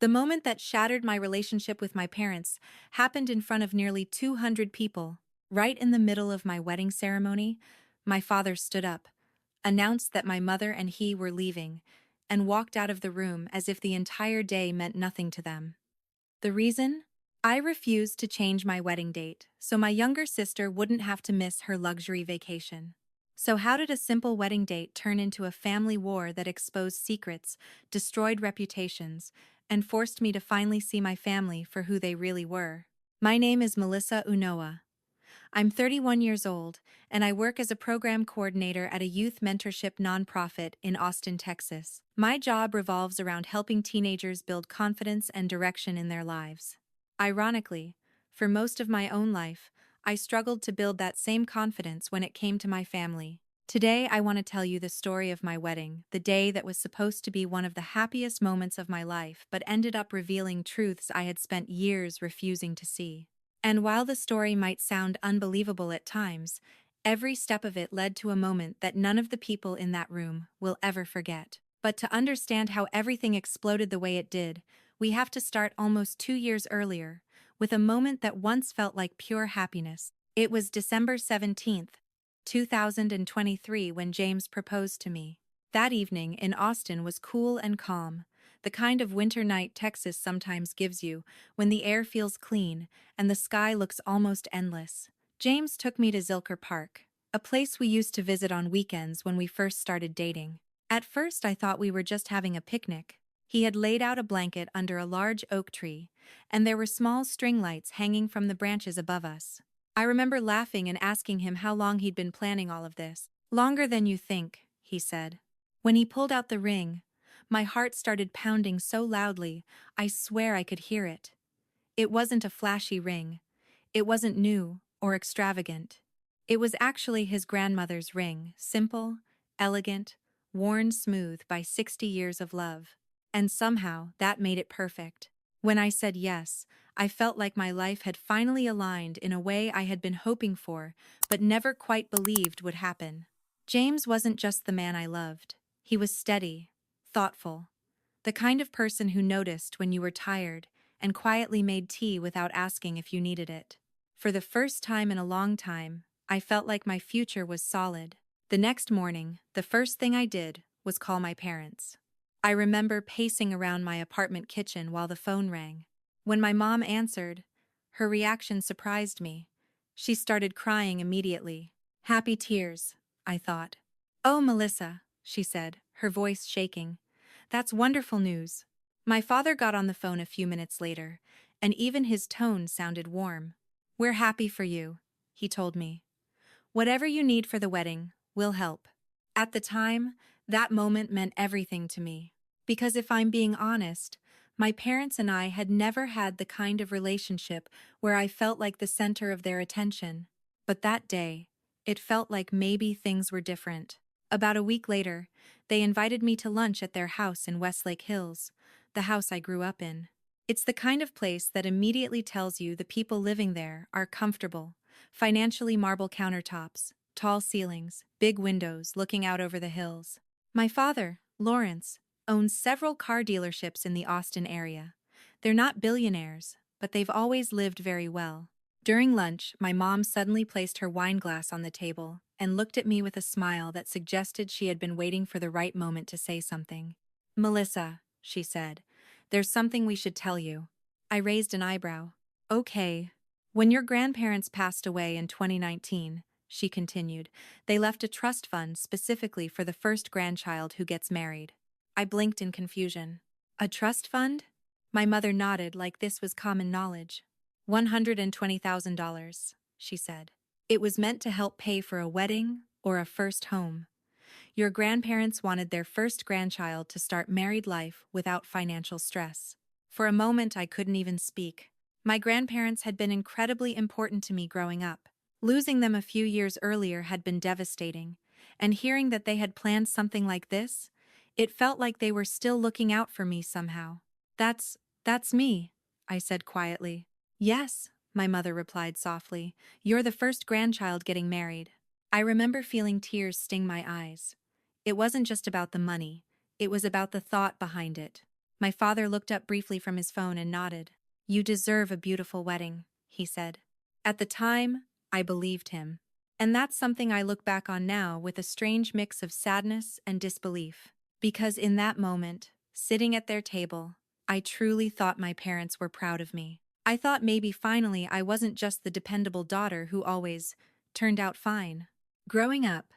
The moment that shattered my relationship with my parents happened in front of nearly 200 people. Right in the middle of my wedding ceremony, my father stood up, announced that my mother and he were leaving, and walked out of the room as if the entire day meant nothing to them. The reason? I refused to change my wedding date, so my younger sister wouldn't have to miss her luxury vacation. So how did a simple wedding date turn into a family war that exposed secrets, destroyed reputations, and forced me to finally see my family for who they really were? My name is Melissa Unoa. I'm 31 years old, and I work as a program coordinator at a youth mentorship nonprofit in Austin, Texas. My job revolves around helping teenagers build confidence and direction in their lives. Ironically, for most of my own life, I struggled to build that same confidence when it came to my family. Today, I want to tell you the story of my wedding, the day that was supposed to be one of the happiest moments of my life but ended up revealing truths I had spent years refusing to see. And while the story might sound unbelievable at times, every step of it led to a moment that none of the people in that room will ever forget. But to understand how everything exploded the way it did, we have to start almost 2 years earlier, with a moment that once felt like pure happiness. It was December 17th, 2023 when James proposed to me. That evening in Austin was cool and calm, the kind of winter night Texas sometimes gives you, when the air feels clean and the sky looks almost endless. James took me to Zilker Park, a place we used to visit on weekends when we first started dating. At first I thought we were just having a picnic. He had laid out a blanket under a large oak tree, and there were small string lights hanging from the branches above us. I remember laughing and asking him how long he'd been planning all of this. "Longer than you think," he said. When he pulled out the ring, my heart started pounding so loudly, I swear I could hear it. It wasn't a flashy ring. It wasn't new or extravagant. It was actually his grandmother's ring, simple, elegant, worn smooth by 60 years of love. And somehow, that made it perfect. When I said yes, I felt like my life had finally aligned in a way I had been hoping for, but never quite believed would happen. James wasn't just the man I loved. He was steady, thoughtful, the kind of person who noticed when you were tired and quietly made tea without asking if you needed it. For the first time in a long time, I felt like my future was solid. The next morning, the first thing I did was call my parents. I remember pacing around my apartment kitchen while the phone rang. When my mom answered, her reaction surprised me. She started crying immediately. Happy tears, I thought. "Oh, Melissa," she said, her voice shaking. "That's wonderful news." My father got on the phone a few minutes later, and even his tone sounded warm. "We're happy for you," he told me. "Whatever you need for the wedding, we'll help." At the time, that moment meant everything to me. Because if I'm being honest, my parents and I had never had the kind of relationship where I felt like the center of their attention. But that day, it felt like maybe things were different. About a week later, they invited me to lunch at their house in Westlake Hills, the house I grew up in. It's the kind of place that immediately tells you the people living there are comfortable, financially marble countertops, tall ceilings, big windows looking out over the hills. My father, Lawrence, owns several car dealerships in the Austin area. They're not billionaires, but they've always lived very well. During lunch, my mom suddenly placed her wine glass on the table and looked at me with a smile that suggested she had been waiting for the right moment to say something. "Melissa," she said, "there's something we should tell you." I raised an eyebrow. "Okay." "When your grandparents passed away in 2019, she continued, they left a trust fund specifically for the first grandchild who gets married." I blinked in confusion. "A trust fund?" My mother nodded like this was common knowledge. $120,000, she said. "It was meant to help pay for a wedding or a first home. Your grandparents wanted their first grandchild to start married life without financial stress." For a moment I couldn't even speak. My grandparents had been incredibly important to me growing up. Losing them a few years earlier had been devastating, and hearing that they had planned something like this, it felt like they were still looking out for me somehow. That's me," I said quietly. "Yes," my mother replied softly, "you're the first grandchild getting married." I remember feeling tears sting my eyes. It wasn't just about the money, it was about the thought behind it. My father looked up briefly from his phone and nodded. "You deserve a beautiful wedding," he said. At the time, I believed him. And that's something I look back on now with a strange mix of sadness and disbelief. Because in that moment, sitting at their table, I truly thought my parents were proud of me. I thought maybe finally I wasn't just the dependable daughter who always turned out fine. Growing up,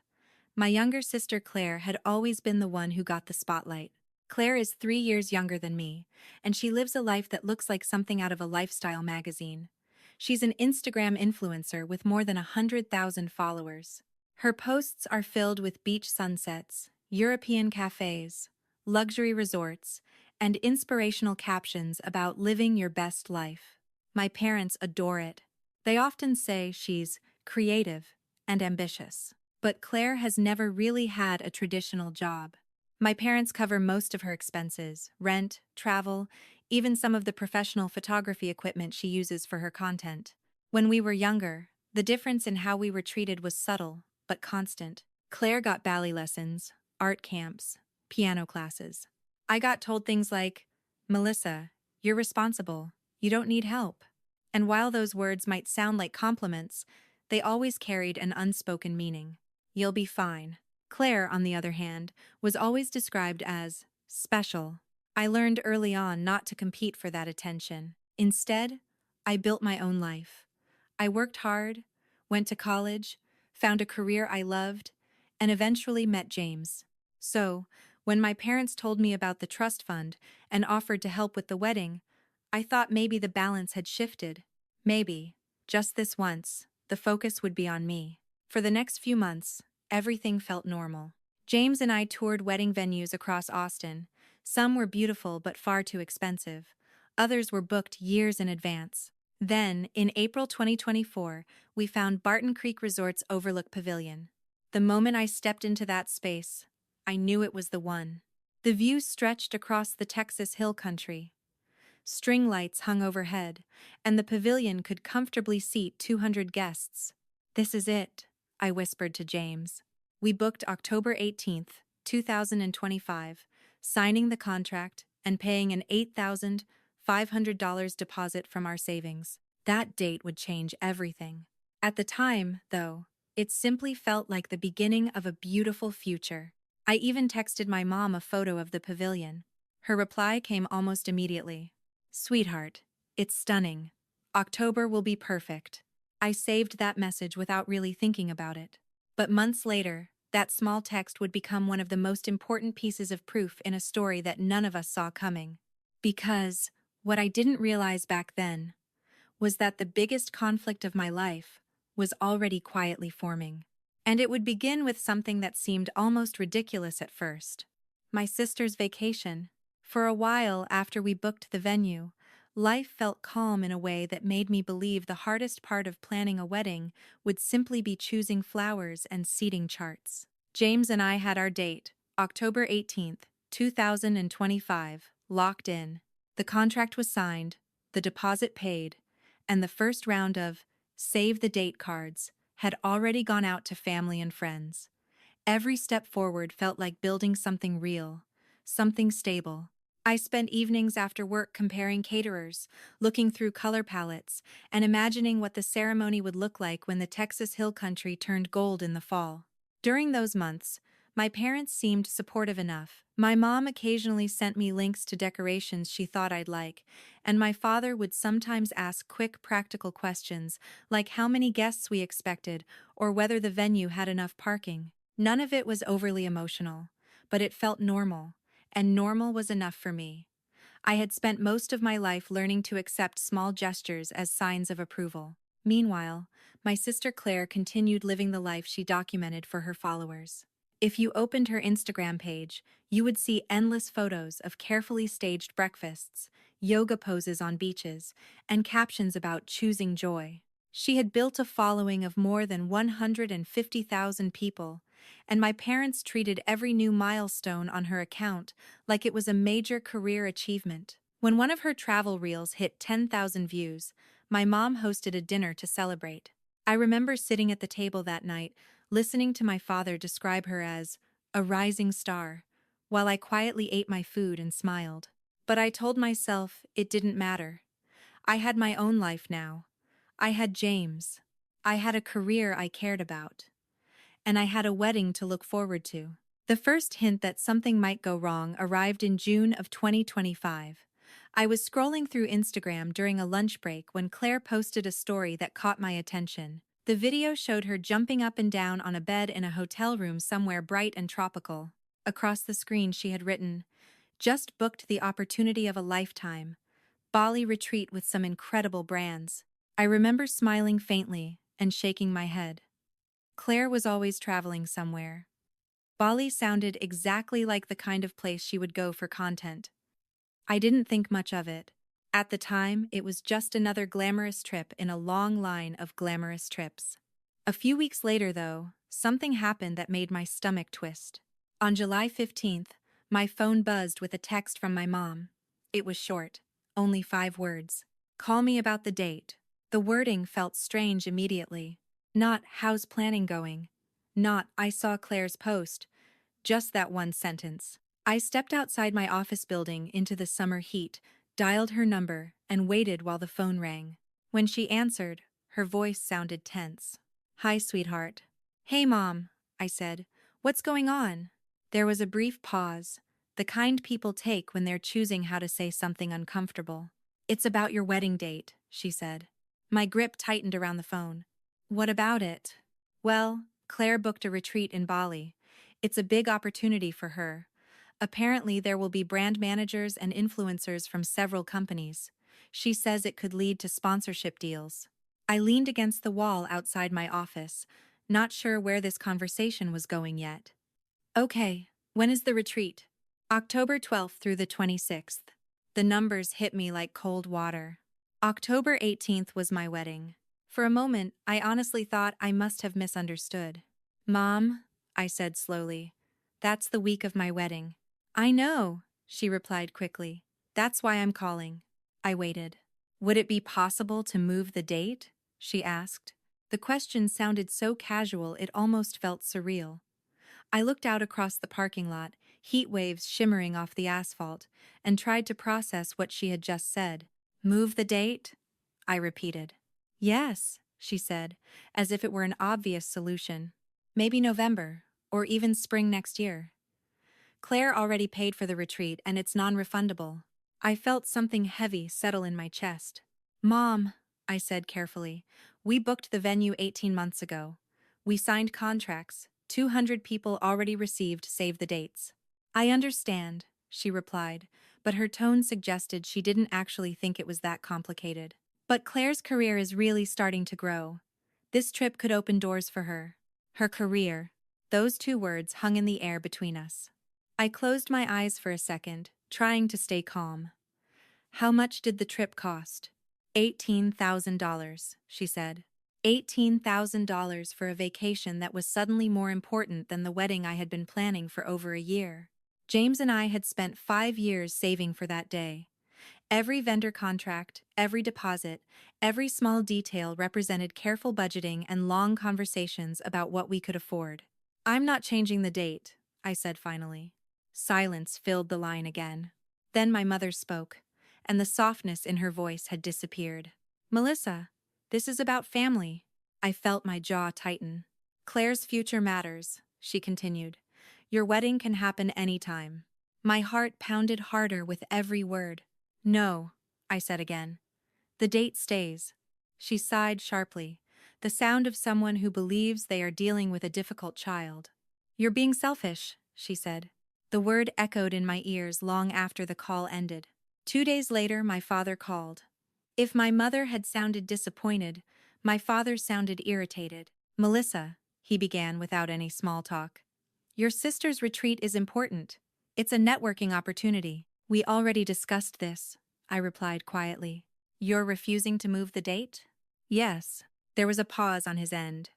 my younger sister Claire had always been the one who got the spotlight. Claire is 3 years younger than me, and she lives a life that looks like something out of a lifestyle magazine. She's an Instagram influencer with more than 100,000 followers. Her posts are filled with beach sunsets, European cafes, luxury resorts, and inspirational captions about living your best life. My parents adore it. They often say she's creative and ambitious. But Claire has never really had a traditional job. My parents cover most of her expenses, rent, travel, even some of the professional photography equipment she uses for her content. When we were younger, the difference in how we were treated was subtle, but constant. Claire got ballet lessons, art camps, piano classes. I got told things like, "Melissa, you're responsible, you don't need help." And while those words might sound like compliments, they always carried an unspoken meaning. "You'll be fine." Claire, on the other hand, was always described as special. I learned early on not to compete for that attention. Instead, I built my own life. I worked hard, went to college, found a career I loved, and eventually met James. So, when my parents told me about the trust fund and offered to help with the wedding, I thought maybe the balance had shifted. Maybe, just this once, the focus would be on me. For the next few months, everything felt normal. James and I toured wedding venues across Austin. Some were beautiful but far too expensive. Others were booked years in advance. Then, in April 2024, we found Barton Creek Resort's Overlook Pavilion. The moment I stepped into that space, I knew it was the one. The view stretched across the Texas hill country. String lights hung overhead, and the pavilion could comfortably seat 200 guests. "This is it," I whispered to James. We booked October 18th, 2025, signing the contract and paying an $8,500 deposit from our savings. That date would change everything. At the time, though, it simply felt like the beginning of a beautiful future. I even texted my mom a photo of the pavilion. Her reply came almost immediately. "Sweetheart, it's stunning. October will be perfect." I saved that message without really thinking about it. But months later, that small text would become one of the most important pieces of proof in a story that none of us saw coming. Because what I didn't realize back then was that the biggest conflict of my life was already quietly forming. And it would begin with something that seemed almost ridiculous at first. My sister's vacation. For a while after we booked the venue, life felt calm in a way that made me believe the hardest part of planning a wedding would simply be choosing flowers and seating charts. James and I had our date, October 18th, 2025, locked in. The contract was signed, the deposit paid, and the first round of save the date cards had already gone out to family and friends. Every step forward felt like building something real, something stable. I spent evenings after work comparing caterers, looking through color palettes, and imagining what the ceremony would look like when the Texas hill country turned gold in the fall. During those months, my parents seemed supportive enough. My mom occasionally sent me links to decorations she thought I'd like, and my father would sometimes ask quick practical questions, like how many guests we expected or whether the venue had enough parking. None of it was overly emotional, but it felt normal, and normal was enough for me. I had spent most of my life learning to accept small gestures as signs of approval. Meanwhile, my sister Claire continued living the life she documented for her followers. If you opened her Instagram page, you would see endless photos of carefully staged breakfasts, yoga poses on beaches, and captions about choosing joy. She had built a following of more than 150,000 people, and my parents treated every new milestone on her account like it was a major career achievement. When one of her travel reels hit 10,000 views, my mom hosted a dinner to celebrate. I remember sitting at the table that night, listening to my father describe her as a rising star, while I quietly ate my food and smiled. But I told myself it didn't matter. I had my own life now. I had James. I had a career I cared about. And I had a wedding to look forward to. The first hint that something might go wrong arrived in June of 2025. I was scrolling through Instagram during a lunch break when Claire posted a story that caught my attention. The video showed her jumping up and down on a bed in a hotel room somewhere bright and tropical. Across the screen she had written, "Just booked the opportunity of a lifetime. Bali retreat with some incredible brands." I remember smiling faintly and shaking my head. Claire was always traveling somewhere. Bali sounded exactly like the kind of place she would go for content. I didn't think much of it. At the time, it was just another glamorous trip in a long line of glamorous trips. A few weeks later, though, something happened that made my stomach twist. On July 15th, my phone buzzed with a text from my mom. It was short, only 5 words. "Call me about the date." The wording felt strange immediately. Not, "How's planning going?" Not, "I saw Claire's post." Just that one sentence. I stepped outside my office building into the summer heat, dialed her number, and waited while the phone rang. When she answered, her voice sounded tense. "Hi, sweetheart." "Hey, Mom," I said. "What's going on?" There was a brief pause, the kind people take when they're choosing how to say something uncomfortable. "It's about your wedding date," she said. My grip tightened around the phone. "What about it?" "Well, Claire booked a retreat in Bali. It's a big opportunity for her. Apparently, there will be brand managers and influencers from several companies. She says it could lead to sponsorship deals." I leaned against the wall outside my office, not sure where this conversation was going yet. "Okay, when is the retreat?" "October 12th through the 26th. The numbers hit me like cold water. October 18th was my wedding. For a moment, I honestly thought I must have misunderstood. "Mom," I said slowly, "that's the week of my wedding." "I know," she replied quickly. "That's why I'm calling." I waited. "Would it be possible to move the date?" she asked. The question sounded so casual it almost felt surreal. I looked out across the parking lot, heat waves shimmering off the asphalt, and tried to process what she had just said. "Move the date?" I repeated. "Yes," she said, as if it were an obvious solution. "Maybe November, or even spring next year. Claire already paid for the retreat and it's non-refundable." I felt something heavy settle in my chest. "Mom," I said carefully, "we booked the venue 18 months ago. We signed contracts. 200 people already received save the dates." "I understand," she replied, but her tone suggested she didn't actually think it was that complicated. "But Claire's career is really starting to grow. This trip could open doors for her." Her career. Those 2 words hung in the air between us. I closed my eyes for a second, trying to stay calm. "How much did the trip cost?" $18,000, she said. $18,000 for a vacation that was suddenly more important than the wedding I had been planning for over a year. James and I had spent 5 years saving for that day. Every vendor contract, every deposit, every small detail represented careful budgeting and long conversations about what we could afford. "I'm not changing the date," I said finally. Silence filled the line again. Then my mother spoke, and the softness in her voice had disappeared. "Melissa, this is about family." I felt my jaw tighten. "Claire's future matters," she continued. "Your wedding can happen anytime." My heart pounded harder with every word. "No," I said again. "The date stays." She sighed sharply, the sound of someone who believes they are dealing with a difficult child. "You're being selfish," she said. The word echoed in my ears long after the call ended. 2 days later, my father called. If my mother had sounded disappointed, my father sounded irritated. "Melissa," he began without any small talk. "Your sister's retreat is important. It's a networking opportunity." "We already discussed this," I replied quietly. "You're refusing to move the date?" "Yes." There was a pause on his end.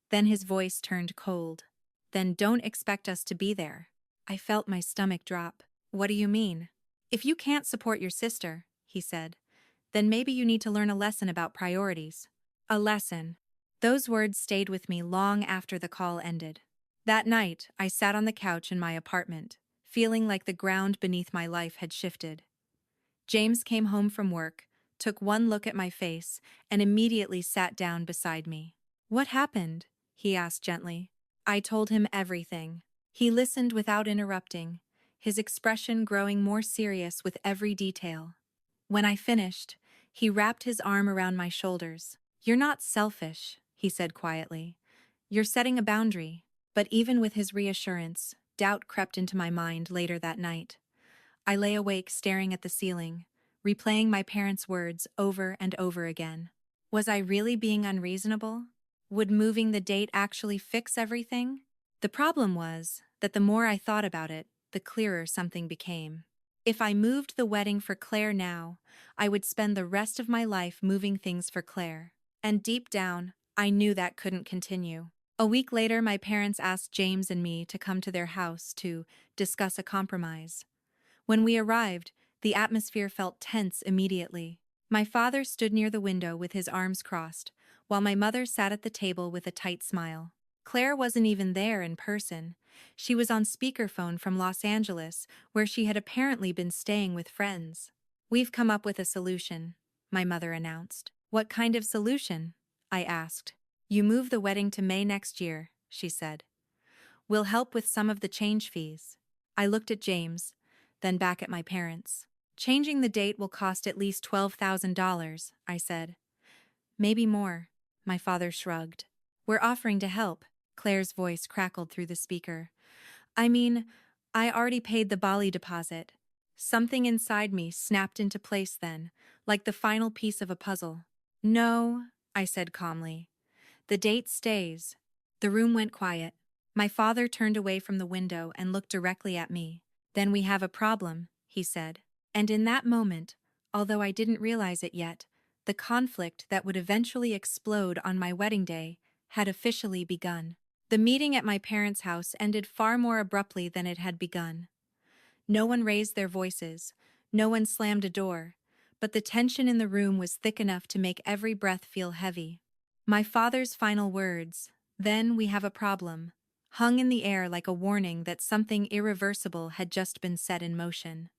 Then his voice turned cold. "Then don't expect us to be there." I felt my stomach drop. "What do you mean?" "If you can't support your sister," he said, "then maybe you need to learn a lesson about priorities." A lesson. Those words stayed with me long after the call ended. That night, I sat on the couch in my apartment, feeling like the ground beneath my life had shifted. James came home from work, took one look at my face, and immediately sat down beside me. "What happened?" he asked gently. I told him everything. He listened without interrupting, his expression growing more serious with every detail. When I finished, he wrapped his arm around my shoulders. "You're not selfish," he said quietly. "You're setting a boundary." But even with his reassurance, doubt crept into my mind later that night. I lay awake staring at the ceiling, replaying my parents' words over and over again. Was I really being unreasonable? Would moving the date actually fix everything? The problem was that the more I thought about it, the clearer something became. If I moved the wedding for Claire now, I would spend the rest of my life moving things for Claire. And deep down, I knew that couldn't continue. A week later, my parents asked James and me to come to their house to discuss a compromise. When we arrived, the atmosphere felt tense immediately. My father stood near the window with his arms crossed, while my mother sat at the table with a tight smile. Claire wasn't even there in person. She was on speakerphone from Los Angeles, where she had apparently been staying with friends. "We've come up with a solution," my mother announced. "What kind of solution?" I asked. "You move the wedding to May next year," she said. "We'll help with some of the change fees." I looked at James, then back at my parents. "Changing the date will cost at least $12,000, I said. "Maybe more," my father shrugged. "We're offering to help," Claire's voice crackled through the speaker. "I mean, I already paid the Bali deposit." Something inside me snapped into place then, like the final piece of a puzzle. "No," I said calmly. "The date stays." The room went quiet. My father turned away from the window and looked directly at me. "Then we have a problem," he said. And in that moment, although I didn't realize it yet, the conflict that would eventually explode on my wedding day had officially begun. The meeting at my parents' house ended far more abruptly than it had begun. No one raised their voices, no one slammed a door, but the tension in the room was thick enough to make every breath feel heavy. My father's final words, "Then we have a problem," hung in the air like a warning that something irreversible had just been set in motion.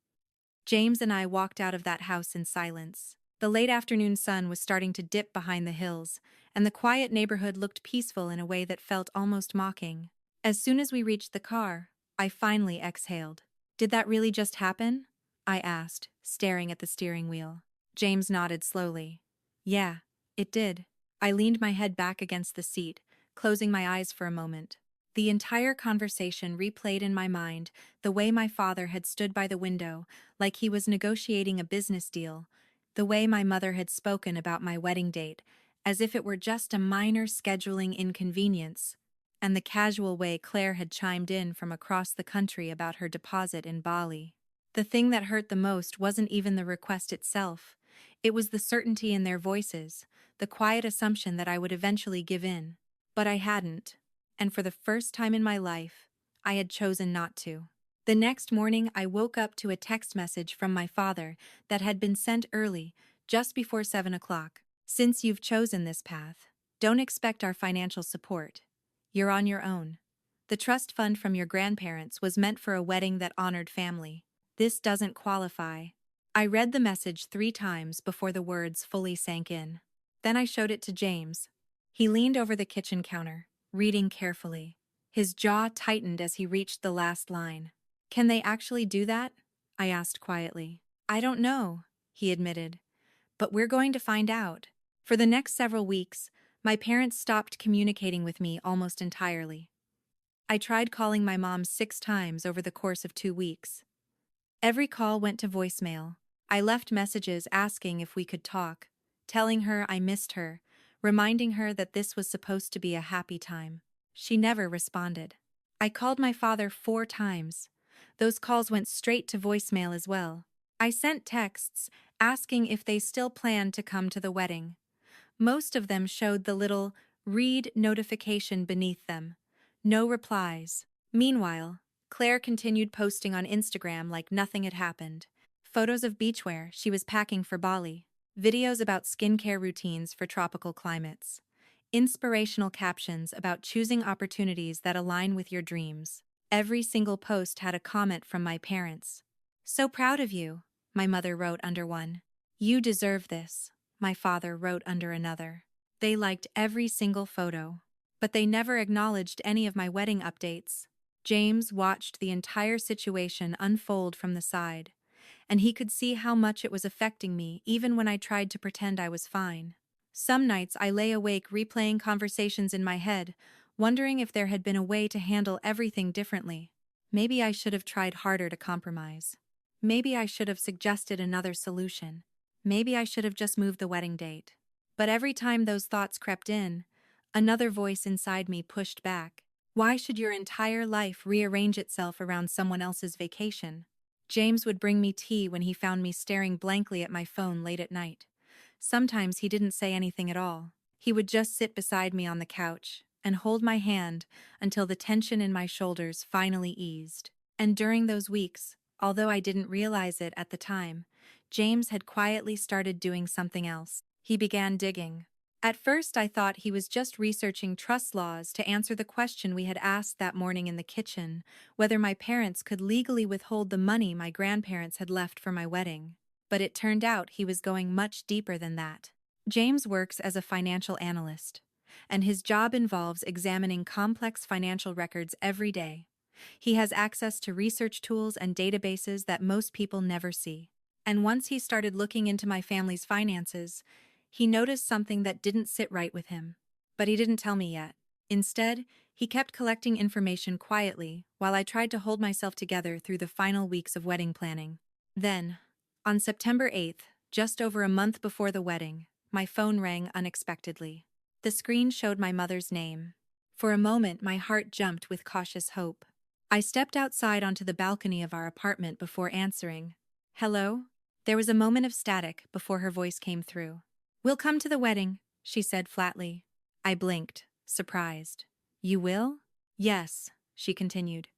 James and I walked out of that house in silence. The late afternoon sun was starting to dip behind the hills, and the quiet neighborhood looked peaceful in a way that felt almost mocking. As soon as we reached the car, I finally exhaled. "Did that really just happen?" I asked, staring at the steering wheel. James nodded slowly. "Yeah, it did." I leaned my head back against the seat, closing my eyes for a moment. The entire conversation replayed in my mind the way my father had stood by the window, like he was negotiating a business deal, the way my mother had spoken about my wedding date, as if it were just a minor scheduling inconvenience, and the casual way Claire had chimed in from across the country about her deposit in Bali. The thing that hurt the most wasn't even the request itself. It was the certainty in their voices, the quiet assumption that I would eventually give in. But I hadn't. And for the first time in my life, I had chosen not to. The next morning, I woke up to a text message from my father that had been sent early, just before 7 o'clock. "Since you've chosen this path, don't expect our financial support. You're on your own. The trust fund from your grandparents was meant for a wedding that honored family. This doesn't qualify." I read the message 3 times before the words fully sank in. Then I showed it to James. He leaned over the kitchen counter, reading carefully. His jaw tightened as he reached the last line. "Can they actually do that?" I asked quietly. "I don't know," he admitted. "But we're going to find out." For the next several weeks, my parents stopped communicating with me almost entirely. I tried calling my mom 6 times over the course of 2 weeks. Every call went to voicemail. I left messages asking if we could talk, telling her I missed her, reminding her that this was supposed to be a happy time. She never responded. I called my father 4 times. Those calls went straight to voicemail as well. I sent texts asking if they still planned to come to the wedding. Most of them showed the little "read" notification beneath them. No replies. Meanwhile, Claire continued posting on Instagram like nothing had happened. Photos of beachwear she was packing for Bali, videos about skincare routines for tropical climates, inspirational captions about choosing opportunities that align with your dreams. Every single post had a comment from my parents. "So proud of you. my mother wrote under one. You deserve this, my father wrote under another. They liked every single photo, but they never acknowledged any of my wedding updates. James watched the entire situation unfold from the side, and he could see how much it was affecting me even when I tried to pretend I was fine. Some nights I lay awake replaying conversations in my head, wondering if there had been a way to handle everything differently. Maybe I should have tried harder to compromise. Maybe I should have suggested another solution. Maybe I should have just moved the wedding date. But every time those thoughts crept in, another voice inside me pushed back. Why should your entire life rearrange itself around someone else's vacation? James would bring me tea when he found me staring blankly at my phone late at night. Sometimes he didn't say anything at all. He would just sit beside me on the couch and hold my hand until the tension in my shoulders finally eased. And during those weeks, although I didn't realize it at the time, James had quietly started doing something else. He began digging. At first, I thought he was just researching trust laws to answer the question we had asked that morning in the kitchen, whether my parents could legally withhold the money my grandparents had left for my wedding. But it turned out he was going much deeper than that. James works as a financial analyst, and his job involves examining complex financial records every day. He has access to research tools and databases that most people never see. And once he started looking into my family's finances, he noticed something that didn't sit right with him. But he didn't tell me yet. Instead, he kept collecting information quietly while I tried to hold myself together through the final weeks of wedding planning. Then, on September 8th, just over a month before the wedding, my phone rang unexpectedly. The screen showed my mother's name. For a moment, my heart jumped with cautious hope. I stepped outside onto the balcony of our apartment before answering. Hello? There was a moment of static before her voice came through. We'll come to the wedding, she said flatly. I blinked, surprised. You will? Yes, she continued.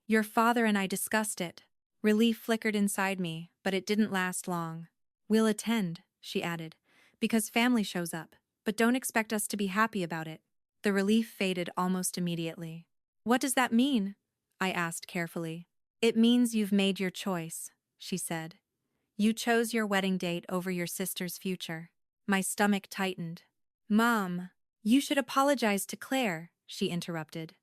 Your father and I discussed it. Relief flickered inside me, but it didn't last long. We'll attend, she added, because family shows up, but don't expect us to be happy about it. The relief faded almost immediately. What does that mean? I asked carefully. It means you've made your choice, she said. You chose your wedding date over your sister's future. My stomach tightened. Mom, you should apologize to Claire, she interrupted.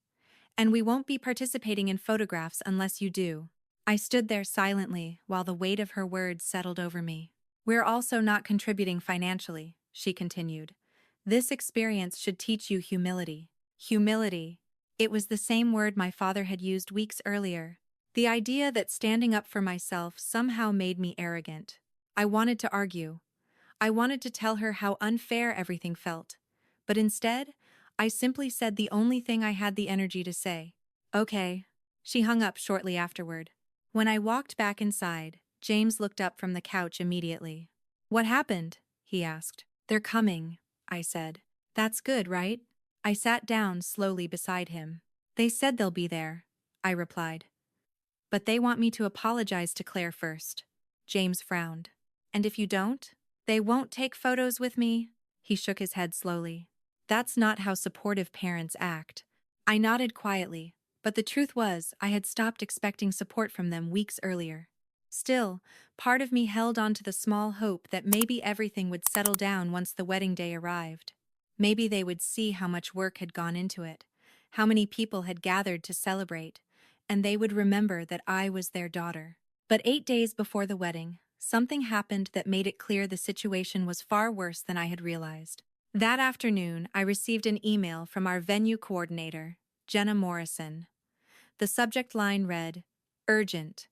And we won't be participating in photographs unless you do. I stood there silently while the weight of her words settled over me. We're also not contributing financially, she continued. This experience should teach you humility. Humility. It was the same word my father had used weeks earlier. The idea that standing up for myself somehow made me arrogant. I wanted to argue. I wanted to tell her how unfair everything felt. But instead, I simply said the only thing I had the energy to say. Okay. She hung up shortly afterward. When I walked back inside, James looked up from the couch immediately. What happened? He asked. They're coming, I said. That's good, right? I sat down slowly beside him. They said they'll be there, I replied. But they want me to apologize to Claire first. James frowned. And if you don't? They won't take photos with me? He shook his head slowly. That's not how supportive parents act. I nodded quietly, but the truth was I had stopped expecting support from them weeks earlier. Still, part of me held on to the small hope that maybe everything would settle down once the wedding day arrived. Maybe they would see how much work had gone into it, how many people had gathered to celebrate, and they would remember that I was their daughter. But 8 days before the wedding, something happened that made it clear the situation was far worse than I had realized. That afternoon, I received an email from our venue coordinator, Jenna Morrison. The subject line read, Urgent.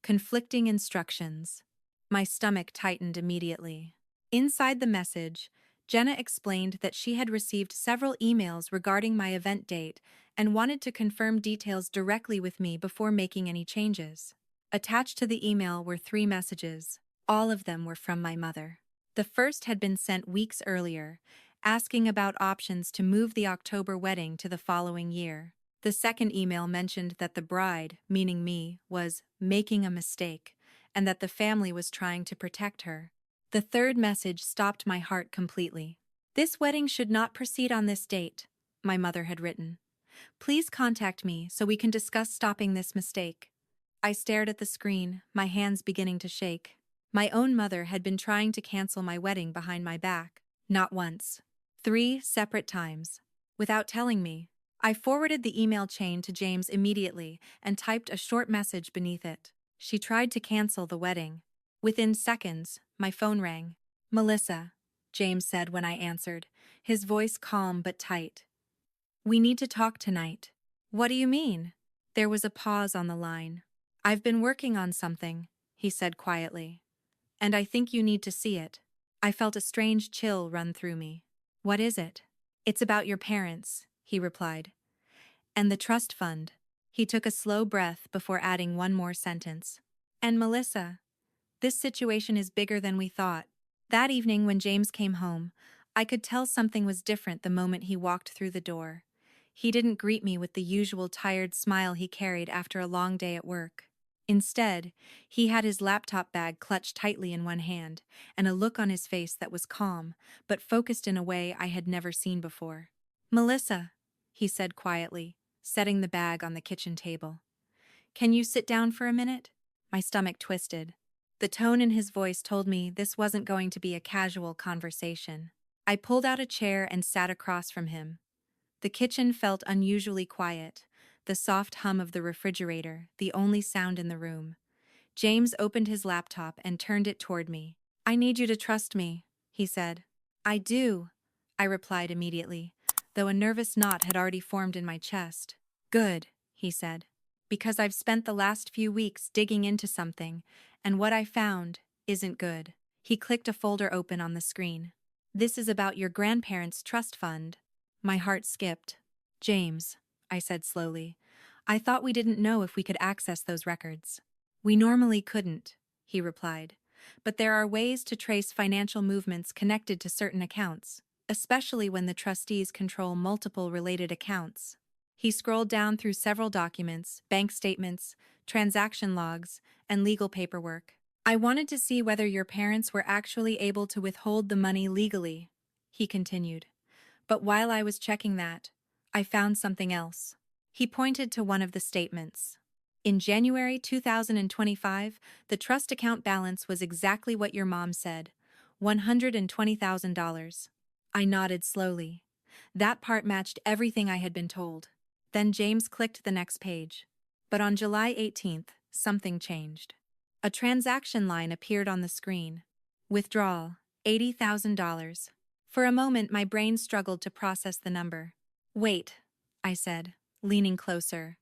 Conflicting instructions. My stomach tightened immediately. Inside the message, Jenna explained that she had received several emails regarding my event date and wanted to confirm details directly with me before making any changes. Attached to the email were 3 messages. All of them were from my mother. The first had been sent weeks earlier, asking about options to move the October wedding to the following year. The second email mentioned that the bride, meaning me, was making a mistake, and that the family was trying to protect her. The third message stopped my heart completely. This wedding should not proceed on this date, my mother had written. Please contact me so we can discuss stopping this mistake. I stared at the screen, my hands beginning to shake. My own mother had been trying to cancel my wedding behind my back. Not once. 3 separate times. Without telling me. I forwarded the email chain to James immediately and typed a short message beneath it. She tried to cancel the wedding. Within seconds, my phone rang. "Melissa," James said when I answered, his voice calm but tight. "We need to talk tonight." "What do you mean?" There was a pause on the line. "I've been working on something," he said quietly. "And I think you need to see it." I felt a strange chill run through me. "What is it?" "It's about your parents," he replied. "And the trust fund." He took a slow breath before adding one more sentence. "And Melissa, this situation is bigger than we thought." That evening when James came home, I could tell something was different the moment he walked through the door. He didn't greet me with the usual tired smile he carried after a long day at work. Instead, he had his laptop bag clutched tightly in one hand, and a look on his face that was calm, but focused in a way I had never seen before. "Melissa," he said quietly, setting the bag on the kitchen table. "Can you sit down for a minute?" My stomach twisted. The tone in his voice told me this wasn't going to be a casual conversation. I pulled out a chair and sat across from him. The kitchen felt unusually quiet, the soft hum of the refrigerator, the only sound in the room. James opened his laptop and turned it toward me. "I need you to trust me," he said. "I do," I replied immediately, though a nervous knot had already formed in my chest. "Good," he said, "because I've spent the last few weeks digging into something, and what I found isn't good." He clicked a folder open on the screen. "This is about your grandparents' trust fund." My heart skipped. "James," I said slowly, "I thought we didn't know if we could access those records." "We normally couldn't," he replied, "but there are ways to trace financial movements connected to certain accounts, especially when the trustees control multiple related accounts." He scrolled down through several documents, bank statements, transaction logs, and legal paperwork. "I wanted to see whether your parents were actually able to withhold the money legally," he continued. "But while I was checking that, I found something else." He pointed to one of the statements. "In January 2025, the trust account balance was exactly what your mom said, $120,000. I nodded slowly. That part matched everything I had been told. Then James clicked the next page. But on July 18th, something changed. A transaction line appeared on the screen. "Withdrawal, $80,000. For a moment, my brain struggled to process the number. "Wait," I said, leaning closer.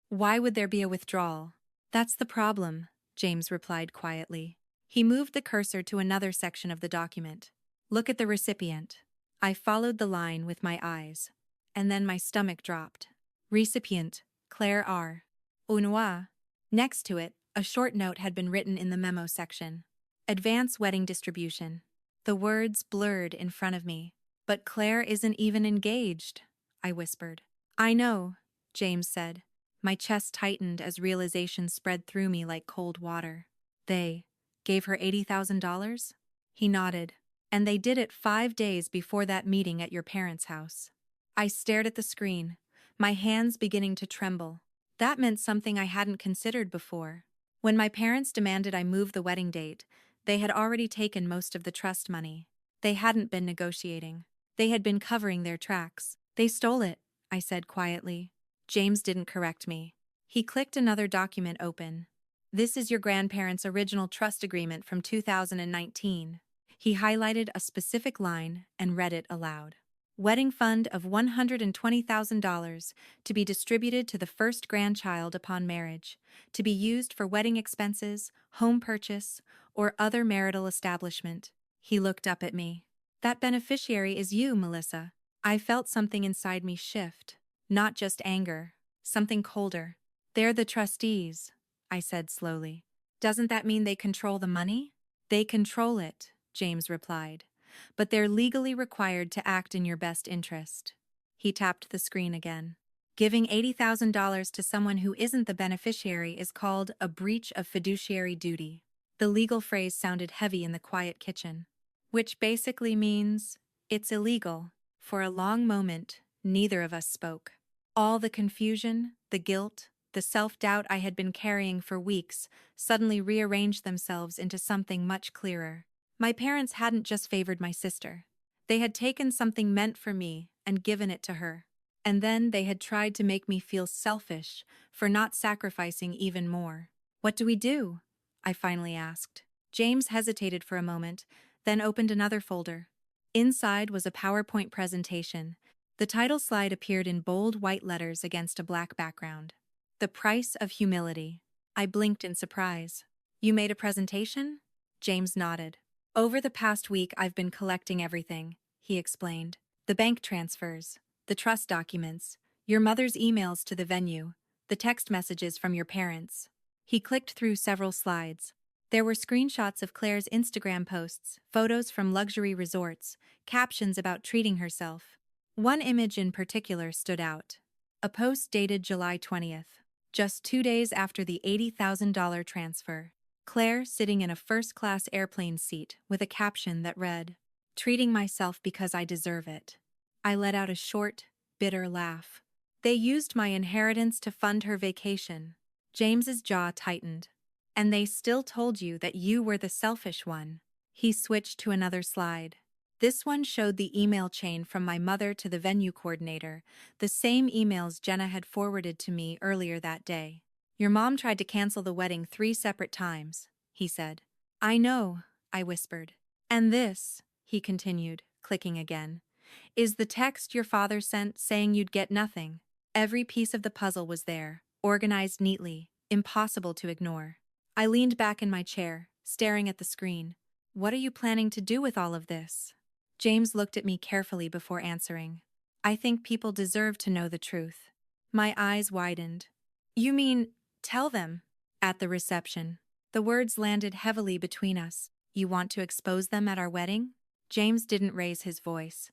"Why would there be a withdrawal?" "That's the problem," James replied quietly. He moved the cursor to another section of the document. "Look at the recipient." I followed the line with my eyes. And then my stomach dropped. "Recipient, Claire R. Unois." Next to it, a short note had been written in the memo section. "Advance wedding distribution." The words blurred in front of me. "But Claire isn't even engaged," I whispered. "I know," James said. My chest tightened as realization spread through me like cold water. "They gave her $80,000? He nodded. "And they did it 5 days before that meeting at your parents' house." I stared at the screen, my hands beginning to tremble. That meant something I hadn't considered before. When my parents demanded I move the wedding date, they had already taken most of the trust money. They hadn't been negotiating. They had been covering their tracks. "They stole it," I said quietly. James didn't correct me. He clicked another document open. "This is your grandparents' original trust agreement from 2019. He highlighted a specific line and read it aloud. "Wedding fund of $120,000 to be distributed to the first grandchild upon marriage, to be used for wedding expenses, home purchase, or other marital establishment." He looked up at me. "That beneficiary is you, Melissa." I felt something inside me shift. Not just anger, something colder. "They're the trustees," I said slowly. "Doesn't that mean they control the money?" "They control it," James replied, "but they're legally required to act in your best interest." He tapped the screen again. "Giving $80,000 to someone who isn't the beneficiary is called a breach of fiduciary duty." The legal phrase sounded heavy in the quiet kitchen. "Which basically means it's illegal." For a long moment, neither of us spoke. All the confusion, the guilt, The self-doubt I had been carrying for weeks suddenly rearranged themselves into something much clearer. My parents hadn't just favored my sister. They had taken something meant for me and given it to her. And then they had tried to make me feel selfish for not sacrificing even more. "What do we do?" I finally asked. James hesitated for a moment, then opened another folder. Inside was a PowerPoint presentation. The title slide appeared in bold white letters against a black background. "The Price of Humility." I blinked in surprise. "You made a presentation?" James nodded. "Over the past week, I've been collecting everything," he explained. "The bank transfers, the trust documents, your mother's emails to the venue, the text messages from your parents." He clicked through several slides. There were screenshots of Claire's Instagram posts, photos from luxury resorts, captions about treating herself. One image in particular stood out. A post dated July 20th, just 2 days after the $80,000 transfer. Claire sitting in a first-class airplane seat with a caption that read, "Treating myself because I deserve it." I let out a short, bitter laugh. They used my inheritance to fund her vacation. James's jaw tightened. "And they still told you that you were the selfish one." He switched to another slide. This one showed the email chain from my mother to the venue coordinator, the same emails Jenna had forwarded to me earlier that day. "Your mom tried to cancel the wedding 3 separate times," he said. "I know," I whispered. "And this," he continued, clicking again, "is the text your father sent saying you'd get nothing." Every piece of the puzzle was there, organized neatly, impossible to ignore. I leaned back in my chair, staring at the screen. "What are you planning to do with all of this?" James looked at me carefully before answering. "I think people deserve to know the truth." My eyes widened. "You mean, tell them?" "At the reception." The words landed heavily between us. "You want to expose them at our wedding?" James didn't raise his voice,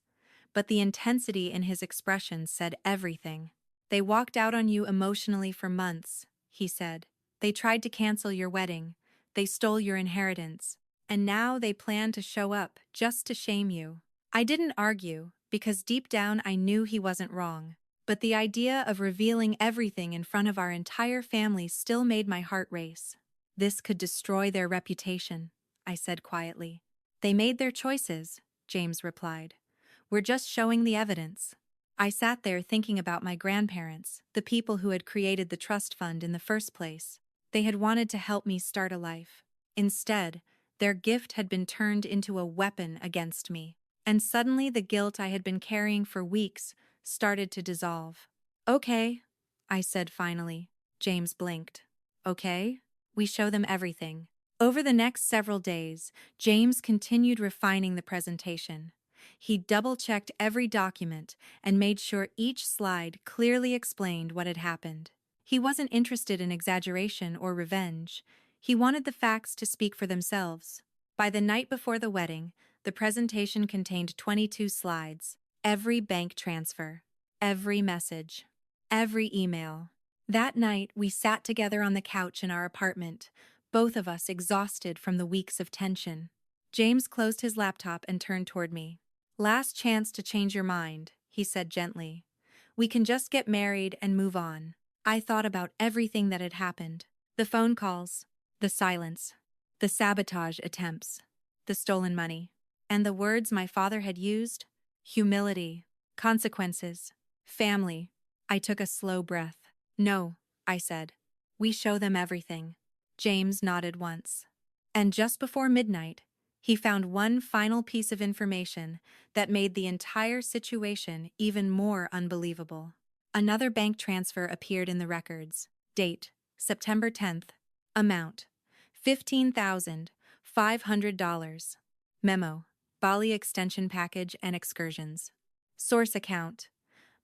but the intensity in his expression said everything. "They walked out on you emotionally for months," he said. "They tried to cancel your wedding. They stole your inheritance. And now they plan to show up just to shame you." I didn't argue, because deep down I knew he wasn't wrong. But the idea of revealing everything in front of our entire family still made my heart race. "This could destroy their reputation," I said quietly. "They made their choices," James replied. "We're just showing the evidence." I sat there thinking about my grandparents, the people who had created the trust fund in the first place. They had wanted to help me start a life. Instead, their gift had been turned into a weapon against me. And suddenly the guilt I had been carrying for weeks started to dissolve. "Okay," I said finally. James blinked. "Okay?" "We show them everything." Over the next several days, James continued refining the presentation. He double-checked every document and made sure each slide clearly explained what had happened. He wasn't interested in exaggeration or revenge. He wanted the facts to speak for themselves. By the night before the wedding, the presentation contained 22 slides, every bank transfer, every message, every email. That night, we sat together on the couch in our apartment, both of us exhausted from the weeks of tension. James closed his laptop and turned toward me. "Last chance to change your mind," he said gently. "We can just get married and move on." I thought about everything that had happened. The phone calls, the silence, the sabotage attempts, the stolen money, and the words my father had used: humility, consequences, family. I took a slow breath. "No," I said. "We show them everything." James nodded once. And just before midnight, he found one final piece of information that made the entire situation even more unbelievable. Another bank transfer appeared in the records. Date: September 10th. Amount: $15,500. Memo: Bali extension package and excursions. Source account: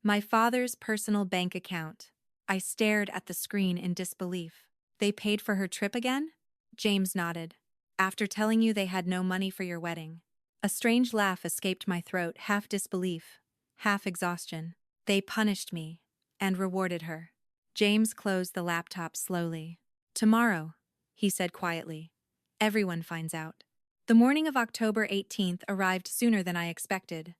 my father's personal bank account. I stared at the screen in disbelief. "They paid for her trip again?" James nodded. "After telling you they had no money for your wedding." A strange laugh escaped my throat, half disbelief, half exhaustion. "They punished me and rewarded her." James closed the laptop slowly. "Tomorrow," he said quietly, "everyone finds out." The morning of October 18th arrived sooner than I expected.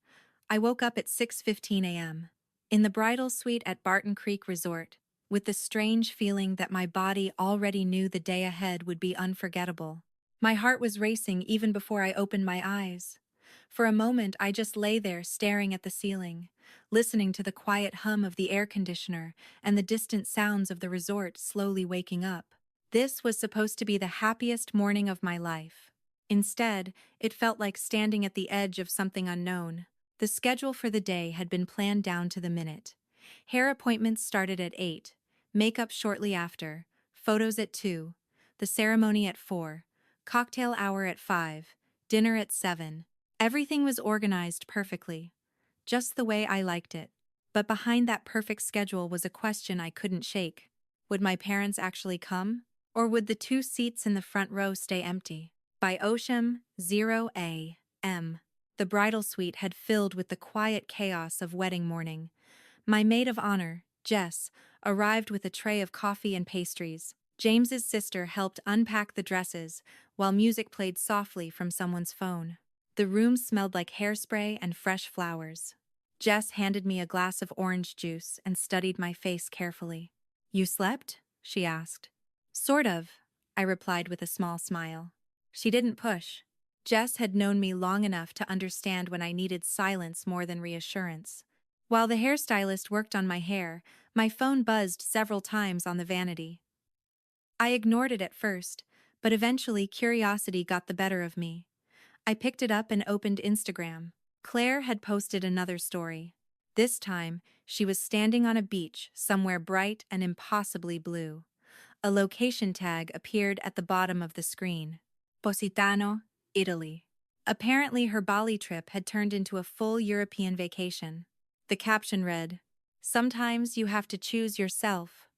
I woke up at 6:15 a.m. In the bridal suite at Barton Creek Resort, with the strange feeling that my body already knew the day ahead would be unforgettable. My heart was racing even before I opened my eyes. For a moment, I just lay there staring at the ceiling, listening to the quiet hum of the air conditioner and the distant sounds of the resort slowly waking up. This was supposed to be the happiest morning of my life. Instead, it felt like standing at the edge of something unknown. The schedule for the day had been planned down to the minute. Hair appointments started at 8, makeup shortly after, photos at 2, the ceremony at 4, cocktail hour at 5, dinner at 7. Everything was organized perfectly, just the way I liked it. But behind that perfect schedule was a question I couldn't shake. Would my parents actually come? Or would the 2 seats in the front row stay empty? By Osham, 0 a.m., the bridal suite had filled with the quiet chaos of wedding morning. My maid of honor, Jess, arrived with a tray of coffee and pastries. James's sister helped unpack the dresses, while music played softly from someone's phone. The room smelled like hairspray and fresh flowers. Jess handed me a glass of orange juice and studied my face carefully. "You slept?" she asked. "Sort of," I replied with a small smile. She didn't push. Jess had known me long enough to understand when I needed silence more than reassurance. While the hairstylist worked on my hair, my phone buzzed several times on the vanity. I ignored it at first, but eventually curiosity got the better of me. I picked it up and opened Instagram. Claire had posted another story. This time, she was standing on a beach somewhere bright and impossibly blue. A location tag appeared at the bottom of the screen. Positano, Italy. Apparently her Bali trip had turned into a full European vacation. The caption read, "Sometimes you have to choose yourself."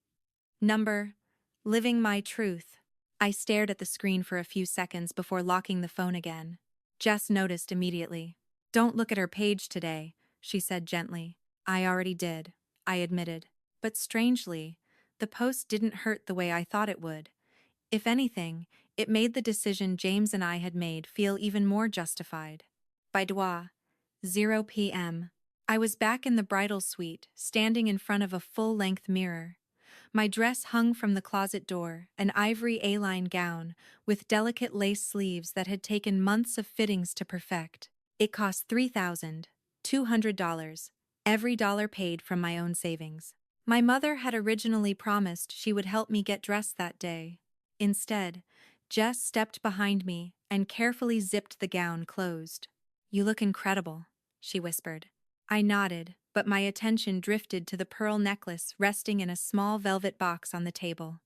Number, living my truth. I stared at the screen for a few seconds before locking the phone again. Jess noticed immediately. "Don't look at her page today," she said gently. "I already did," I admitted. But strangely, the post didn't hurt the way I thought it would. If anything, it made the decision James and I had made feel even more justified. By Dwa, 0 p.m. I was back in the bridal suite, standing in front of a full-length mirror. My dress hung from the closet door, an ivory A-line gown, with delicate lace sleeves that had taken months of fittings to perfect. It cost $3,200, every dollar paid from my own savings. My mother had originally promised she would help me get dressed that day. Instead, Jess stepped behind me and carefully zipped the gown closed. "You look incredible," she whispered. I nodded, but my attention drifted to the pearl necklace resting in a small velvet box on the table.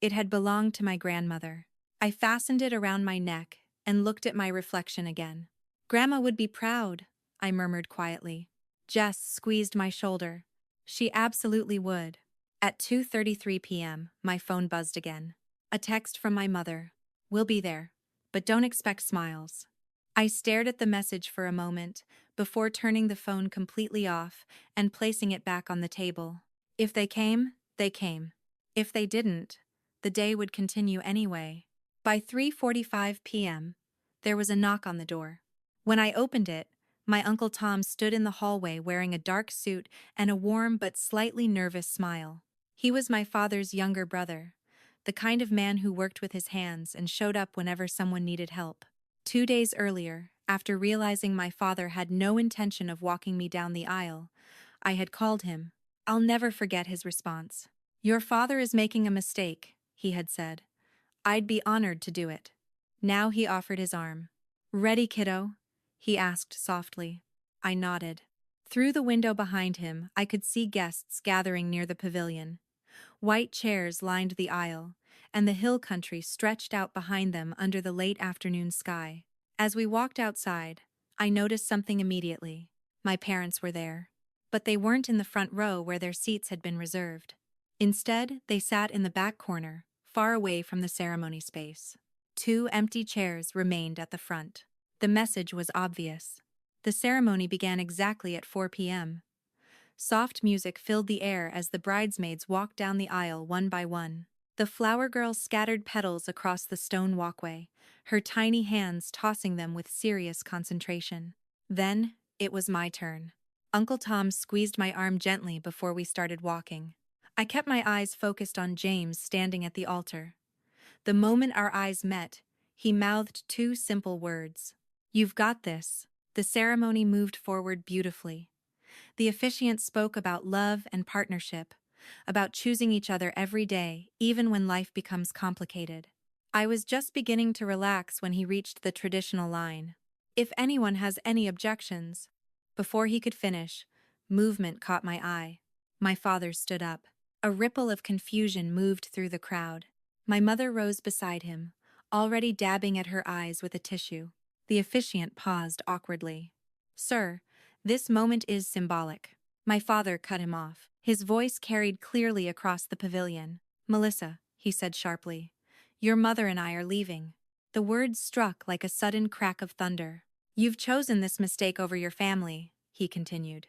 It had belonged to my grandmother. I fastened it around my neck and looked at my reflection again. "Grandma would be proud," I murmured quietly. Jess squeezed my shoulder. "She absolutely would." At 2:33 p.m., my phone buzzed again. A text from my mother. "We'll be there, but don't expect smiles." I stared at the message for a moment, before turning the phone completely off and placing it back on the table. If they came, they came. If they didn't, the day would continue anyway. By 3:45 p.m., there was a knock on the door. When I opened it, my Uncle Tom stood in the hallway wearing a dark suit and a warm but slightly nervous smile. He was my father's younger brother, the kind of man who worked with his hands and showed up whenever someone needed help. 2 days earlier, after realizing my father had no intention of walking me down the aisle, I had called him. I'll never forget his response. "Your father is making a mistake," he had said. "I'd be honored to do it." Now he offered his arm. "Ready, kiddo?" he asked softly. I nodded. Through the window behind him, I could see guests gathering near the pavilion. White chairs lined the aisle, and the hill country stretched out behind them under the late afternoon sky. As we walked outside, I noticed something immediately. My parents were there. But they weren't in the front row where their seats had been reserved. Instead, they sat in the back corner, far away from the ceremony space. 2 empty chairs remained at the front. The message was obvious. The ceremony began exactly at 4 p.m. Soft music filled the air as the bridesmaids walked down the aisle one by one. The flower girl scattered petals across the stone walkway, her tiny hands tossing them with serious concentration. Then, it was my turn. Uncle Tom squeezed my arm gently before we started walking. I kept my eyes focused on James standing at the altar. The moment our eyes met, he mouthed two simple words. "You've got this." The ceremony moved forward beautifully. The officiant spoke about love and partnership, about choosing each other every day, even when life becomes complicated. I was just beginning to relax when he reached the traditional line. "If anyone has any objections." Before he could finish, movement caught my eye. My father stood up. A ripple of confusion moved through the crowd. My mother rose beside him, already dabbing at her eyes with a tissue. The officiant paused awkwardly. "Sir, this moment is symbolic." My father cut him off. His voice carried clearly across the pavilion. "Melissa," he said sharply, "your mother and I are leaving." The words struck like a sudden crack of thunder. "You've chosen this mistake over your family," he continued.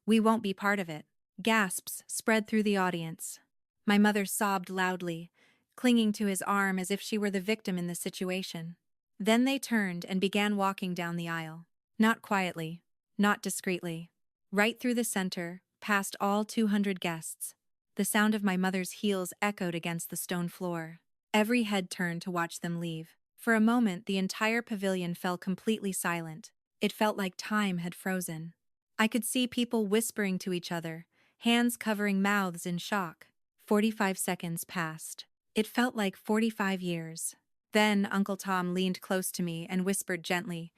"We won't be part of it." Gasps spread through the audience. My mother sobbed loudly, clinging to his arm as if she were the victim in the situation. Then they turned and began walking down the aisle. Not quietly, not discreetly. Right through the center, past all 200 guests. The sound of my mother's heels echoed against the stone floor. Every head turned to watch them leave. For a moment, the entire pavilion fell completely silent. It felt like time had frozen. I could see people whispering to each other, hands covering mouths in shock. 45 seconds passed. It felt like 45 years. Then Uncle Tom leaned close to me and whispered gently,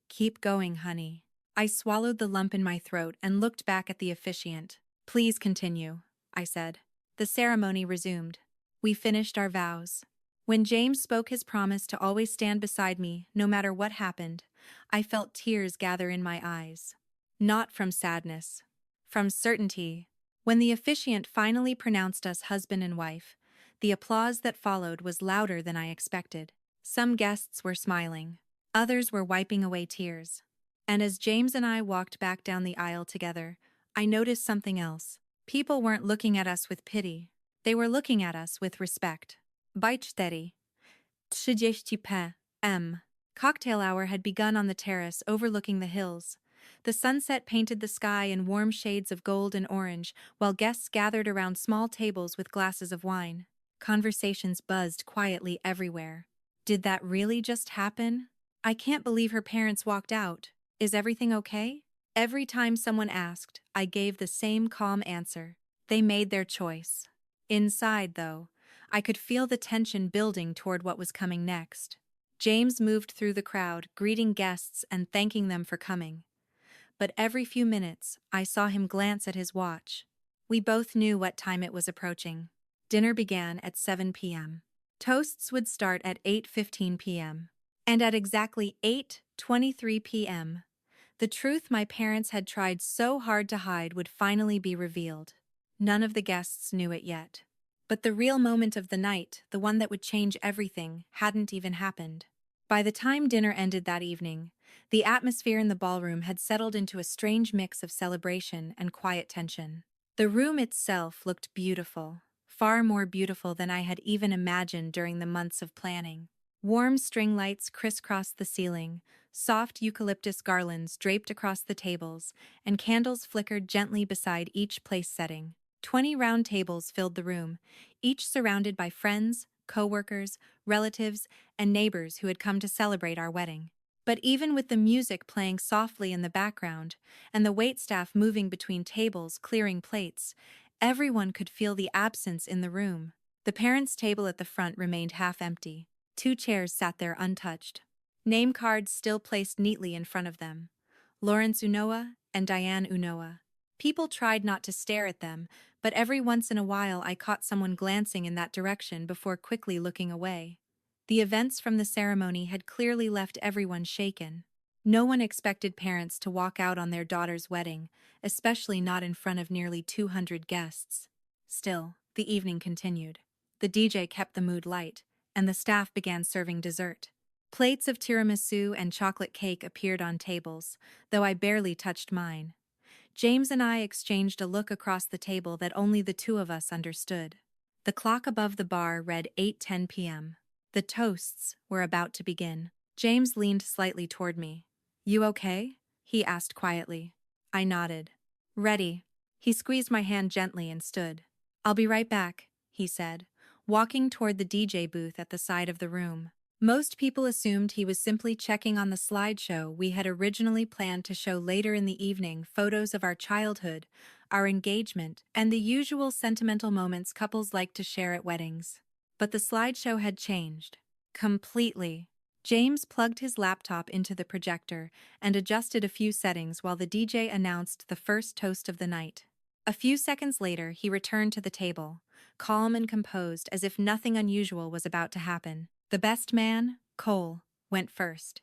"Keep going, honey." I swallowed the lump in my throat and looked back at the officiant. "Please continue," I said. The ceremony resumed. We finished our vows. When James spoke his promise to always stand beside me, no matter what happened, I felt tears gather in my eyes. Not from sadness. From certainty. When the officiant finally pronounced us husband and wife, the applause that followed was louder than I expected. Some guests were smiling. Others were wiping away tears. And as James and I walked back down the aisle together, I noticed something else. People weren't looking at us with pity. They were looking at us with respect. Boycotted. 30 p.m. Cocktail hour had begun on the terrace overlooking the hills. The sunset painted the sky in warm shades of gold and orange, while guests gathered around small tables with glasses of wine. Conversations buzzed quietly everywhere. Did that really just happen? I can't believe her parents walked out. Is everything okay? Every time someone asked, I gave the same calm answer. They made their choice. Inside, though, I could feel the tension building toward what was coming next. James moved through the crowd, greeting guests and thanking them for coming. But every few minutes, I saw him glance at his watch. We both knew what time it was approaching. Dinner began at 7 p.m. Toasts would start at 8:15 p.m. And at exactly 8:23 p.m., the truth my parents had tried so hard to hide would finally be revealed. None of the guests knew it yet. But the real moment of the night, the one that would change everything, hadn't even happened. By the time dinner ended that evening, the atmosphere in the ballroom had settled into a strange mix of celebration and quiet tension. The room itself looked beautiful, far more beautiful than I had even imagined during the months of planning. Warm string lights crisscrossed the ceiling, soft eucalyptus garlands draped across the tables, and candles flickered gently beside each place setting. 20 round tables filled the room, each surrounded by friends, co-workers, relatives, and neighbors who had come to celebrate our wedding. But even with the music playing softly in the background and the waitstaff moving between tables clearing plates, everyone could feel the absence in the room. The parents' table at the front remained half empty. 2 chairs sat there untouched. Name cards still placed neatly in front of them. Lawrence Unoa and Diane Unoa. People tried not to stare at them, but every once in a while I caught someone glancing in that direction before quickly looking away. The events from the ceremony had clearly left everyone shaken. No one expected parents to walk out on their daughter's wedding, especially not in front of nearly 200 guests. Still, the evening continued. The DJ kept the mood light, and the staff began serving dessert. Plates of tiramisu and chocolate cake appeared on tables, though I barely touched mine. James and I exchanged a look across the table that only the two of us understood. The clock above the bar read 8:10 p.m. The toasts were about to begin. James leaned slightly toward me. "You okay?" he asked quietly. I nodded. "Ready." He squeezed my hand gently and stood. "I'll be right back," he said, walking toward the DJ booth at the side of the room. Most people assumed he was simply checking on the slideshow we had originally planned to show later in the evening, photos of our childhood, our engagement, and the usual sentimental moments couples like to share at weddings. But the slideshow had changed. Completely. James plugged his laptop into the projector and adjusted a few settings while the DJ announced the first toast of the night. A few seconds later, he returned to the table, calm and composed as if nothing unusual was about to happen. The best man, Cole, went first.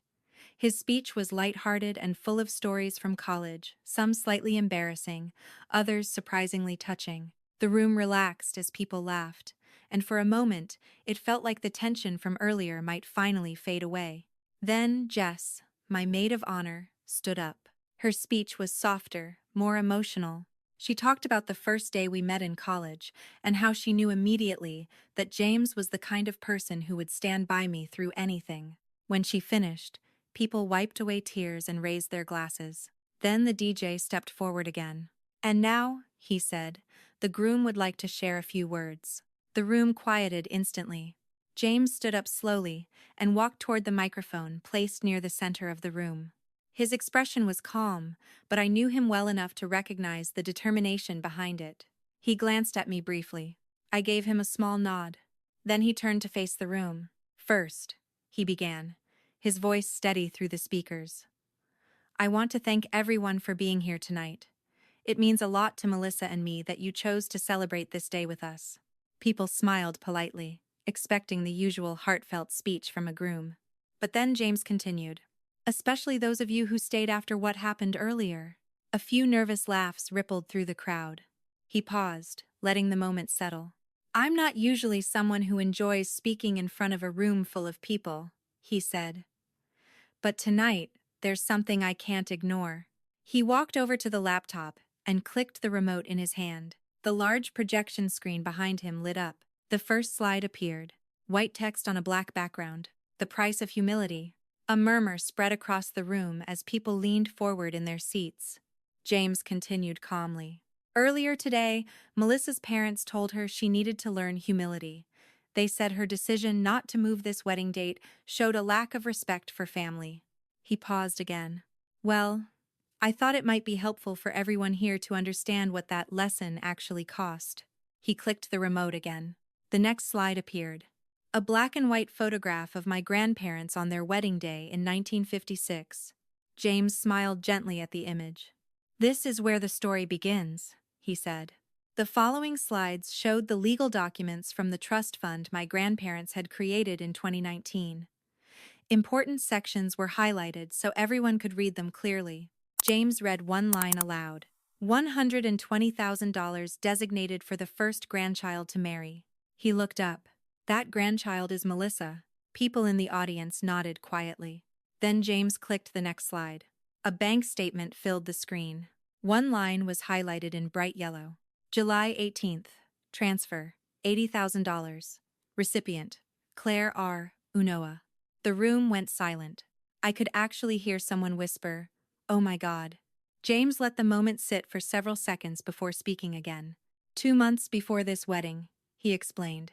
His speech was lighthearted and full of stories from college, some slightly embarrassing, others surprisingly touching. The room relaxed as people laughed, and for a moment, it felt like the tension from earlier might finally fade away. Then Jess, my maid of honor, stood up. Her speech was softer, more emotional. She talked about the first day we met in college and how she knew immediately that James was the kind of person who would stand by me through anything. When she finished, people wiped away tears and raised their glasses. Then the DJ stepped forward again. "And now," he said, "the groom would like to share a few words." The room quieted instantly. James stood up slowly and walked toward the microphone placed near the center of the room. His expression was calm, but I knew him well enough to recognize the determination behind it. He glanced at me briefly. I gave him a small nod. Then he turned to face the room. "First," he began, his voice steady through the speakers, "I want to thank everyone for being here tonight. It means a lot to Melissa and me that you chose to celebrate this day with us." People smiled politely, expecting the usual heartfelt speech from a groom. But then James continued, "Especially those of you who stayed after what happened earlier." A few nervous laughs rippled through the crowd. He paused, letting the moment settle. "I'm not usually someone who enjoys speaking in front of a room full of people," he said. "But tonight, there's something I can't ignore." He walked over to the laptop and clicked the remote in his hand. The large projection screen behind him lit up. The first slide appeared. White text on a black background. "The price of humility." A murmur spread across the room as people leaned forward in their seats. James continued calmly. "Earlier today, Melissa's parents told her she needed to learn humility. They said her decision not to move this wedding date showed a lack of respect for family." He paused again. "Well, I thought it might be helpful for everyone here to understand what that lesson actually cost." He clicked the remote again. The next slide appeared. A black and white photograph of my grandparents on their wedding day in 1956. James smiled gently at the image. "This is where the story begins," he said. The following slides showed the legal documents from the trust fund my grandparents had created in 2019. Important sections were highlighted so everyone could read them clearly. James read one line aloud. $120,000 designated for the first grandchild to marry. He looked up. "That grandchild is Melissa." People in the audience nodded quietly. Then James clicked the next slide. A bank statement filled the screen. One line was highlighted in bright yellow. "July 18th. Transfer, $80,000. Recipient, Claire R. Unoa." The room went silent. I could actually hear someone whisper, "Oh my God." James let the moment sit for several seconds before speaking again. 2 months before this wedding," he explained,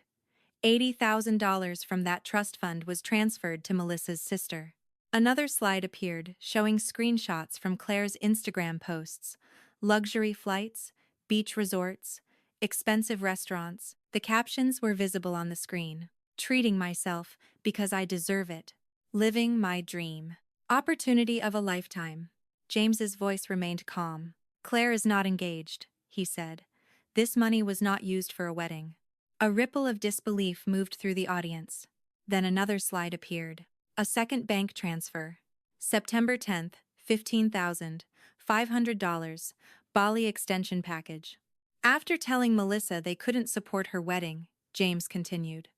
$80,000 from that trust fund was transferred to Melissa's sister. Another slide appeared, showing screenshots from Claire's Instagram posts. Luxury flights, beach resorts, expensive restaurants. The captions were visible on the screen. "Treating myself because I deserve it. Living my dream. Opportunity of a lifetime." James's voice remained calm. "Claire is not engaged," he said. "This money was not used for a wedding." A ripple of disbelief moved through the audience. Then another slide appeared. A second bank transfer. September 10th, $15,500, Bali extension package. After telling Melissa they couldn't support her wedding, James continued,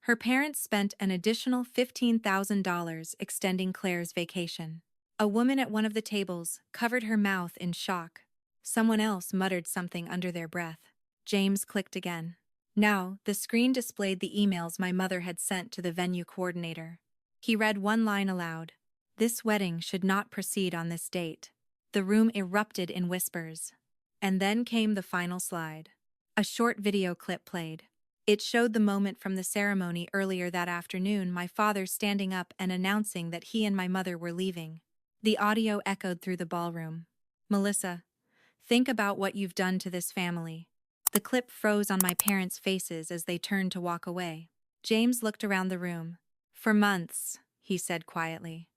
her parents spent an additional $15,000 extending Claire's vacation. A woman at one of the tables covered her mouth in shock. Someone else muttered something under their breath. James clicked again. Now, the screen displayed the emails my mother had sent to the venue coordinator. He read one line aloud. "This wedding should not proceed on this date." The room erupted in whispers. And then came the final slide. A short video clip played. It showed the moment from the ceremony earlier that afternoon, my father standing up and announcing that he and my mother were leaving. The audio echoed through the ballroom. Melissa, think about what you've done to this family. The clip froze on my parents' faces as they turned to walk away. James looked around the room. For months, he said quietly,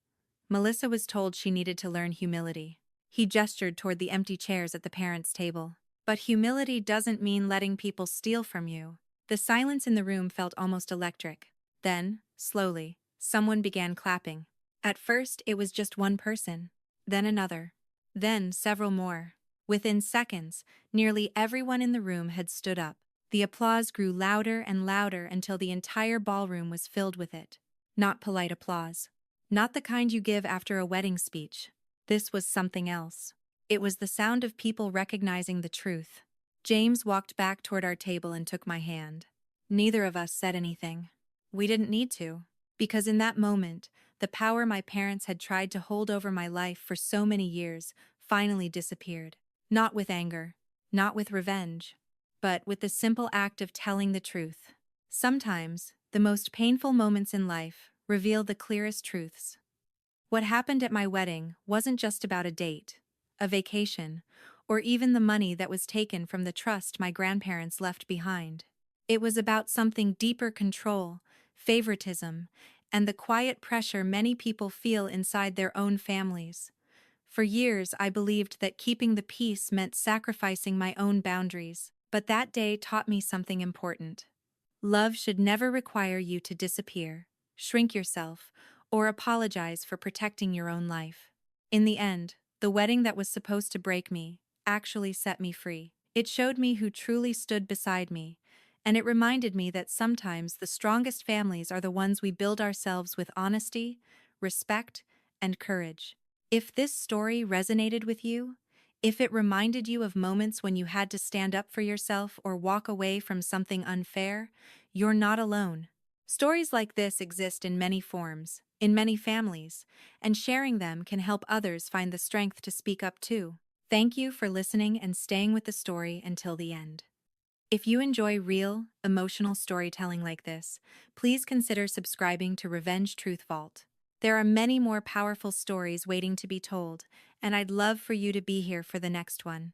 Melissa was told she needed to learn humility. He gestured toward the empty chairs at the parents' table. But humility doesn't mean letting people steal from you. The silence in the room felt almost electric. Then, slowly, someone began clapping. At first, it was just one person. Then another. Then several more. Within seconds, nearly everyone in the room had stood up. The applause grew louder and louder until the entire ballroom was filled with it. Not polite applause. Not the kind you give after a wedding speech. This was something else. It was the sound of people recognizing the truth. James walked back toward our table and took my hand. Neither of us said anything. We didn't need to, because in that moment, the power my parents had tried to hold over my life for so many years finally disappeared. Not with anger, not with revenge, but with the simple act of telling the truth. Sometimes, the most painful moments in life reveal the clearest truths. What happened at my wedding wasn't just about a date, a vacation, or even the money that was taken from the trust my grandparents left behind. It was about something deeper: control, favoritism, and the quiet pressure many people feel inside their own families. For years, I believed that keeping the peace meant sacrificing my own boundaries, but that day taught me something important. Love should never require you to disappear, shrink yourself, or apologize for protecting your own life. In the end, the wedding that was supposed to break me actually set me free. It showed me who truly stood beside me, and it reminded me that sometimes the strongest families are the ones we build ourselves with honesty, respect, and courage. If this story resonated with you, if it reminded you of moments when you had to stand up for yourself or walk away from something unfair, you're not alone. Stories like this exist in many forms, in many families, and sharing them can help others find the strength to speak up too. Thank you for listening and staying with the story until the end. If you enjoy real, emotional storytelling like this, please consider subscribing to Revenge Truth Vault. There are many more powerful stories waiting to be told, and I'd love for you to be here for the next one.